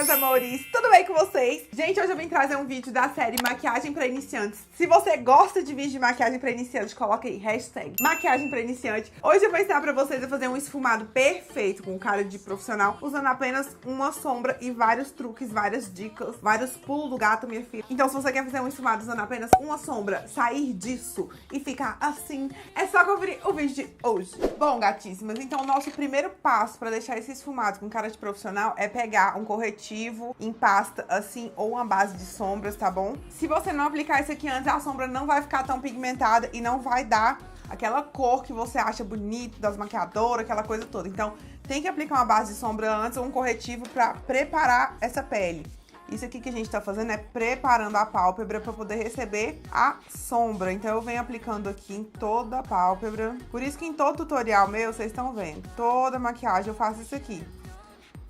meus amores, tudo bem com vocês? Gente, hoje eu vim trazer um vídeo da série Maquiagem pra Iniciantes. Se você gosta de vídeo de maquiagem pra iniciantes, coloca aí, hashtag maquiagem pra iniciante. Hoje eu vou ensinar pra vocês a fazer um esfumado perfeito com cara de profissional, usando apenas uma sombra e vários truques, várias dicas, vários pulos do gato, minha filha. Então, se você quer fazer um esfumado usando apenas uma sombra, sair disso e ficar assim, é só conferir o vídeo de hoje. Bom, gatíssimas, então o nosso primeiro passo pra deixar esse esfumado com cara de profissional é pegar um corretivo em pasta assim ou uma base de sombras, tá bom? Se você não aplicar isso aqui antes, a sombra não vai ficar tão pigmentada e não vai dar aquela cor que você acha bonito das maquiadoras, aquela coisa toda. Então, tem que aplicar uma base de sombra antes ou um corretivo pra preparar essa pele. Isso aqui que a gente tá fazendo é preparando a pálpebra pra poder receber a sombra. Então eu venho aplicando aqui em toda a pálpebra. Por isso que em todo tutorial meu, vocês estão vendo, toda maquiagem eu faço isso aqui.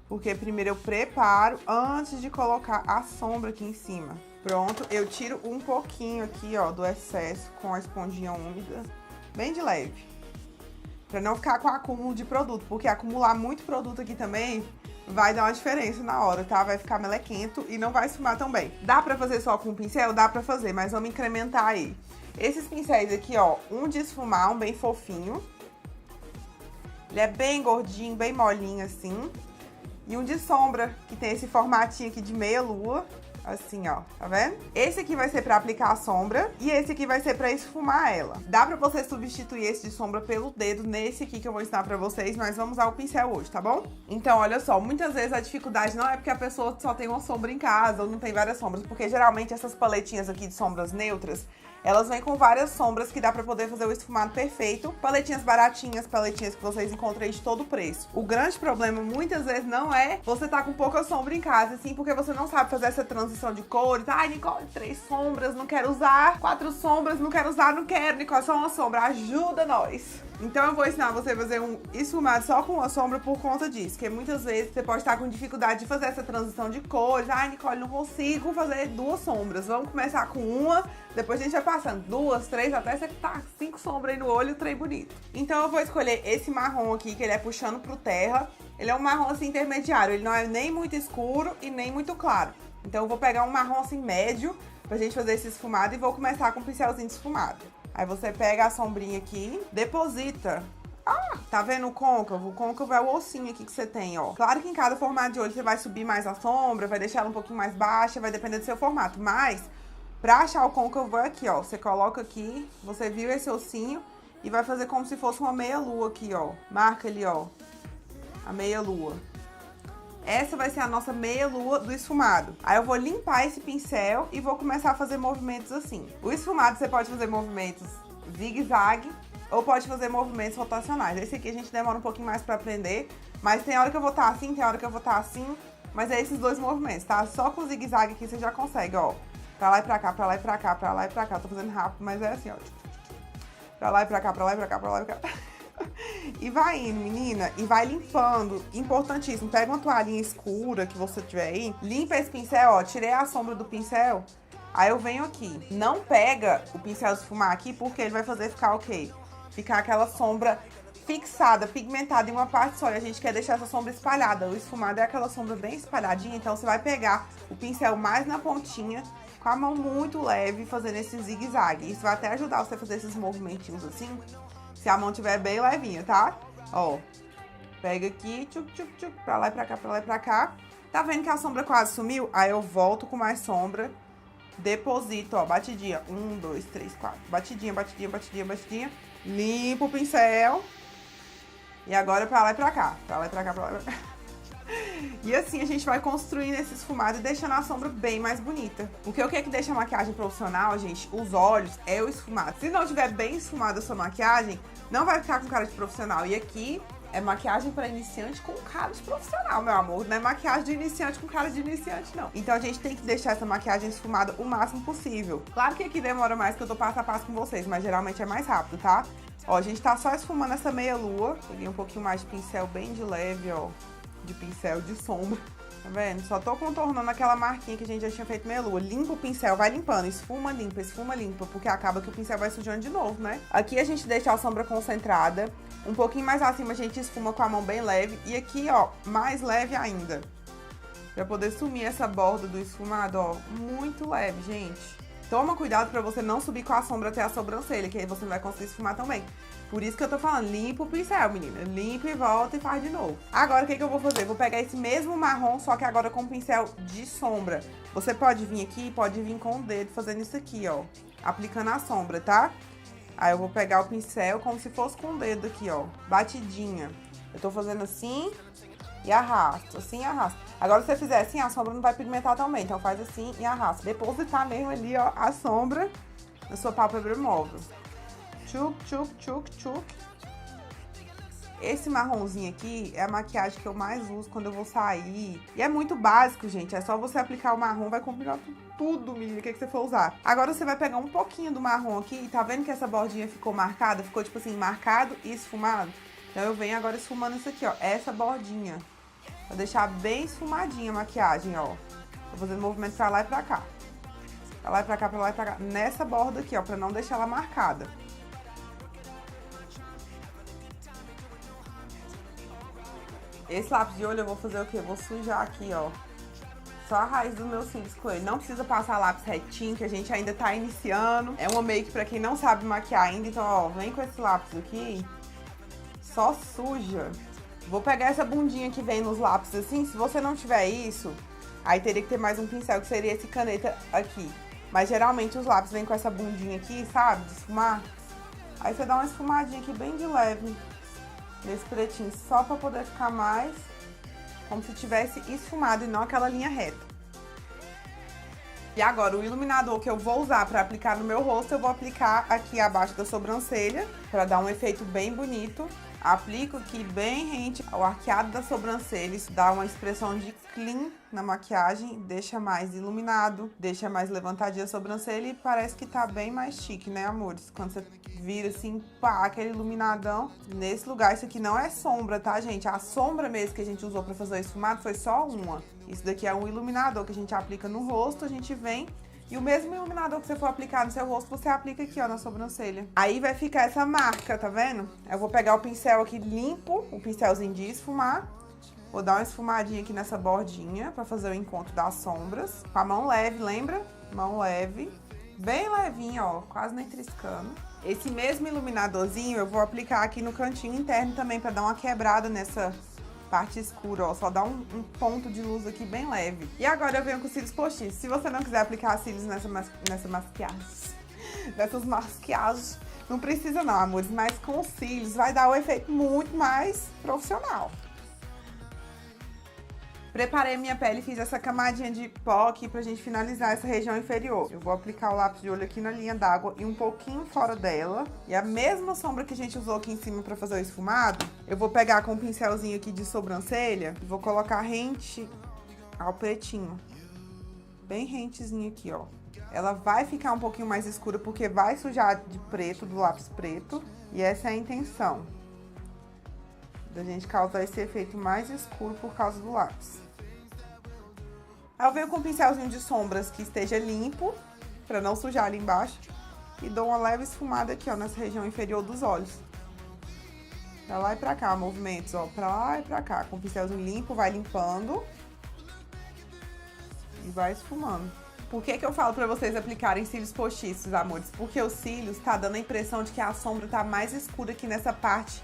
Porque primeiro eu preparo antes de colocar a sombra aqui em cima. Pronto, eu tiro um pouquinho aqui, ó, do excesso com a esponjinha úmida, bem de leve. Pra não ficar com acúmulo de produto, porque acumular muito produto aqui também vai dar uma diferença na hora, tá? Vai ficar melequento e não vai esfumar tão bem. Dá pra fazer só com pincel? Dá pra fazer, mas vamos incrementar aí. Esses pincéis aqui, ó, um de esfumar, um bem fofinho. Ele é bem gordinho, bem molinho assim. E um de sombra, que tem esse formatinho aqui de meia lua, assim, ó, tá vendo? Esse aqui vai ser pra aplicar a sombra e esse aqui vai ser pra esfumar ela. Dá pra você substituir esse de sombra pelo dedo nesse aqui que eu vou ensinar pra vocês, mas vamos usar o pincel hoje, tá bom? Então, olha só, muitas vezes a dificuldade não é porque a pessoa só tem uma sombra em casa ou não tem várias sombras, porque geralmente essas paletinhas aqui de sombras neutras, elas vêm com várias sombras que dá pra poder fazer o esfumado perfeito. Paletinhas baratinhas, paletinhas que vocês encontram aí de todo preço. O grande problema, muitas vezes, não é você tá com pouca sombra em casa, assim, porque você não sabe fazer essa transição de cores. Ai, Nicole, 3 sombras, não quero usar. 4 sombras, não quero usar, não quero. Nicole, só uma sombra, ajuda nós. Então eu vou ensinar você a fazer um esfumado só com uma sombra por conta disso. Porque muitas vezes você pode estar com dificuldade de fazer essa transição de cores. Ai, Nicole, não consigo fazer 2 sombras. Vamos começar com uma, depois a gente vai passando 2, 3, até você tá 5 sombras aí no olho, 3 bonito. Então eu vou escolher esse marrom aqui, que ele é puxando pro terra. Ele é um marrom assim intermediário, ele não é nem muito escuro e nem muito claro. Então eu vou pegar um marrom assim médio pra gente fazer esse esfumado e vou começar com um pincelzinho de esfumado. Aí você pega a sombrinha aqui, deposita. Ah, tá vendo o côncavo? O côncavo é o ossinho aqui que você tem, ó. Claro que em cada formato de olho você vai subir mais a sombra, vai deixar ela um pouquinho mais baixa, vai depender do seu formato. Mas, pra achar o côncavo é aqui, ó. Você coloca aqui, você viu esse ossinho e vai fazer como se fosse uma meia lua aqui, ó. Marca ali, ó, a meia lua. Essa vai ser a nossa meia lua do esfumado. Aí eu vou limpar esse pincel e vou começar a fazer movimentos assim. O esfumado você pode fazer movimentos zigue-zague ou pode fazer movimentos rotacionais. Esse aqui a gente demora um pouquinho mais pra aprender, mas tem hora que eu vou estar assim, tem hora que eu vou estar assim, mas é esses dois movimentos, tá? Só com o zigue-zague aqui você já consegue, ó. Pra lá e pra cá, pra lá e pra cá, pra lá e pra cá. Eu tô fazendo rápido, mas é assim, ó. Pra lá e pra cá, pra lá e pra cá, pra lá e pra cá. E vai indo, menina, e vai limpando. Importantíssimo, pega uma toalhinha escura que você tiver aí, limpa esse pincel, ó, tirei a sombra do pincel. Aí eu venho aqui, não pega o pincel de esfumar aqui, porque ele vai fazer ficar o quê? Ficar aquela sombra fixada, pigmentada em uma parte só, e a gente quer deixar essa sombra espalhada. O esfumado é aquela sombra bem espalhadinha, então você vai pegar o pincel mais na pontinha, com a mão muito leve, fazendo esse zigue-zague. Isso vai até ajudar você a fazer esses movimentinhos assim, se a mão tiver bem levinha, tá? Ó, pega aqui, tchuc, tchuc, tchuc, pra lá e pra cá, pra lá e pra cá. Tá vendo que a sombra quase sumiu? Aí eu volto com mais sombra, deposito, ó, batidinha. 1, 2, 3, 4. Batidinha, batidinha, batidinha, batidinha. Limpo o pincel. E agora pra lá e pra cá. Pra lá e pra cá, pra lá e pra cá. E assim a gente vai construindo esse esfumado e deixando a sombra bem mais bonita. Porque o que é que deixa a maquiagem profissional, gente? Os olhos é o esfumado. Se não tiver bem esfumada a sua maquiagem, não vai ficar com cara de profissional. E aqui é maquiagem para iniciante com cara de profissional, meu amor. Não é maquiagem de iniciante com cara de iniciante, não. Então a gente tem que deixar essa maquiagem esfumada o máximo possível. Claro que aqui demora mais, que eu tô passo a passo com vocês, mas geralmente é mais rápido, tá? Ó, a gente tá só esfumando essa meia lua. Peguei um pouquinho mais de pincel bem de leve, ó. De pincel de sombra, tá vendo? Só tô contornando aquela marquinha que a gente já tinha feito meia lua. Limpa o pincel, vai limpando, esfuma, limpa, porque acaba que o pincel vai sujando de novo, né? Aqui a gente deixa a sombra concentrada, um pouquinho mais acima a gente esfuma com a mão bem leve, e aqui, ó, mais leve ainda. Pra poder sumir essa borda do esfumado, ó. Muito leve, gente. Toma cuidado pra você não subir com a sombra até a sobrancelha, que aí você não vai conseguir esfumar também. Por isso que eu tô falando, limpa o pincel, menina. Limpa e volta e faz de novo. Agora, o que eu vou fazer? Vou pegar esse mesmo marrom, só que agora com pincel de sombra. Você pode vir aqui, pode vir com o dedo fazendo isso aqui, ó. Aplicando a sombra, tá? Aí eu vou pegar o pincel como se fosse com o dedo aqui, ó. Batidinha. Eu tô fazendo assim e arrasto, assim e arrasto. Agora, se você fizer assim, a sombra não vai pigmentar também. Então, faz assim e arrasta. Depositar mesmo ali, ó, a sombra na sua pálpebra móvel. Tchuc, tchuc, tchuc, tchuc. Esse marronzinho aqui é a maquiagem que eu mais uso quando eu vou sair. E é muito básico, gente. É só você aplicar o marrom, vai combinar com tudo, menina, o que você for usar. Agora você vai pegar um pouquinho do marrom aqui. Tá vendo que essa bordinha ficou marcada? Ficou, tipo assim, marcado e esfumado? Então eu venho agora esfumando isso aqui, ó. Essa bordinha. Pra deixar bem esfumadinha a maquiagem, ó. Tô fazendo movimento pra lá e pra cá. Pra lá e pra cá, pra lá e pra cá. Nessa borda aqui, ó. Pra não deixar ela marcada. Esse lápis de olho eu vou fazer o quê? Eu vou sujar aqui, ó. Só a raiz dos meus cílios com ele. Não precisa passar lápis retinho, que a gente ainda tá iniciando. É uma make pra quem não sabe maquiar ainda. Então, ó, vem com esse lápis aqui. Só suja. Vou pegar essa bundinha que vem nos lápis assim. Se você não tiver isso, aí teria que ter mais um pincel, que seria esse caneta aqui. Mas geralmente os lápis vêm com essa bundinha aqui, sabe? De esfumar. Aí você dá uma esfumadinha aqui bem de leve. Nesse pretinho, só pra poder ficar mais como se tivesse esfumado e não aquela linha reta. E agora, o iluminador que eu vou usar pra aplicar no meu rosto, eu vou aplicar aqui abaixo da sobrancelha, pra dar um efeito bem bonito. Aplico aqui bem rente ao arqueado da sobrancelha, isso dá uma expressão de clean na maquiagem, deixa mais iluminado, deixa mais levantadinha a sobrancelha e parece que tá bem mais chique, né, amores? Quando você vira assim, pá, aquele iluminadão nesse lugar. Isso aqui não é sombra, tá, gente? A sombra mesmo que a gente usou pra fazer o esfumado foi só uma. Isso daqui é um iluminador que a gente aplica no rosto, a gente vem... E o mesmo iluminador que você for aplicar no seu rosto, você aplica aqui, ó, na sobrancelha. Aí vai ficar essa marca, tá vendo? Eu vou pegar o pincel aqui limpo, o pincelzinho de esfumar. Vou dar uma esfumadinha aqui nessa bordinha pra fazer o encontro das sombras. Com a mão leve, lembra? Mão leve. Bem levinha, ó, quase nem triscando. Esse mesmo iluminadorzinho eu vou aplicar aqui no cantinho interno também pra dar uma quebrada nessa... parte escura, ó, só dá um ponto de luz aqui bem leve. E agora eu venho com cílios postiços. Se você não quiser aplicar cílios nessa maquiagem, nessas maquiagens, não precisa não, amores, mas com cílios vai dar um efeito muito mais profissional. Preparei minha pele e fiz essa camadinha de pó aqui pra gente finalizar essa região inferior. Eu vou aplicar o lápis de olho aqui na linha d'água e um pouquinho fora dela. E a mesma sombra que a gente usou aqui em cima pra fazer o esfumado, eu vou pegar com um pincelzinho aqui de sobrancelha e vou colocar rente ao pretinho. Bem rentezinho aqui, ó. Ela vai ficar um pouquinho mais escura porque vai sujar de preto, do lápis preto. E essa é a intenção. Da gente causar esse efeito mais escuro por causa do lápis. Aí eu venho com um pincelzinho de sombras que esteja limpo, pra não sujar ali embaixo. E dou uma leve esfumada aqui, ó, nessa região inferior dos olhos. Pra lá e pra cá, movimentos, ó, pra lá e pra cá. Com o pincelzinho limpo, vai limpando. E vai esfumando. Por que eu falo pra vocês aplicarem cílios postiços, amores? Porque os cílios tá dando a impressão de que a sombra tá mais escura aqui nessa parte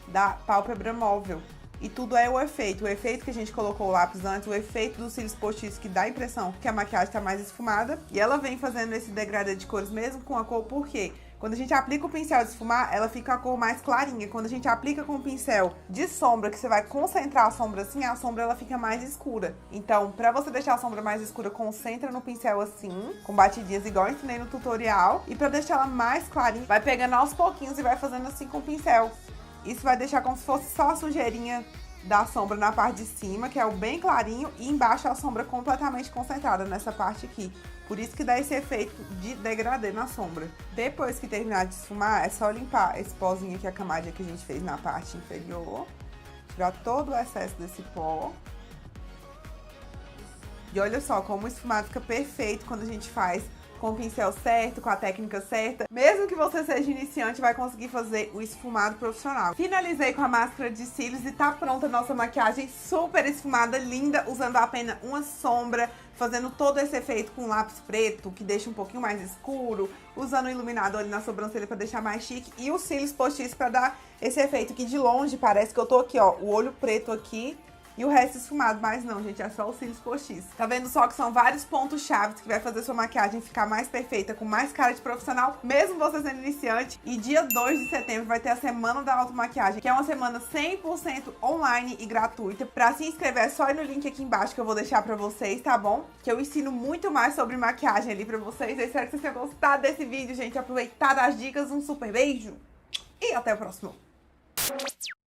da pálpebra móvel. E tudo é o efeito que a gente colocou o lápis antes, o efeito dos cílios postiços que dá a impressão que a maquiagem tá mais esfumada. E ela vem fazendo esse degradê de cores mesmo com a cor, por quê? Quando a gente aplica o pincel de esfumar, ela fica a cor mais clarinha. Quando a gente aplica com o pincel de sombra, que você vai concentrar a sombra assim, a sombra ela fica mais escura. Então, pra você deixar a sombra mais escura, concentra no pincel assim, com batidinhas igual eu ensinei no tutorial. E pra deixar ela mais clarinha, vai pegando aos pouquinhos e vai fazendo assim com o pincel. Isso vai deixar como se fosse só a sujeirinha da sombra na parte de cima, que é o bem clarinho, e embaixo a sombra completamente concentrada nessa parte aqui. Por isso que dá esse efeito de degradê na sombra. Depois que terminar de esfumar, é só limpar esse pozinho aqui, a camada que a gente fez na parte inferior. Tirar todo o excesso desse pó. E olha só como o esfumado fica perfeito quando a gente faz com o pincel certo, com a técnica certa. Mesmo que você seja iniciante, vai conseguir fazer o esfumado profissional. Finalizei com a máscara de cílios e tá pronta a nossa maquiagem super esfumada, linda, usando apenas uma sombra, fazendo todo esse efeito com lápis preto, que deixa um pouquinho mais escuro, usando o iluminador ali na sobrancelha pra deixar mais chique, e os cílios postiços pra dar esse efeito que de longe parece que eu tô aqui, ó, o olho preto aqui, e o resto esfumado, mas não, gente, é só os cílios postiços. Tá vendo só que são vários pontos chaves que vai fazer sua maquiagem ficar mais perfeita, com mais cara de profissional, mesmo você sendo iniciante. E dia 2 de setembro vai ter a Semana da Automaquiagem, que é uma semana 100% online e gratuita. Pra se inscrever é só ir no link aqui embaixo que eu vou deixar pra vocês, tá bom? Que eu ensino muito mais sobre maquiagem ali pra vocês. Eu espero que vocês tenham gostado desse vídeo, gente, aproveitado as dicas. Um super beijo e até o próximo.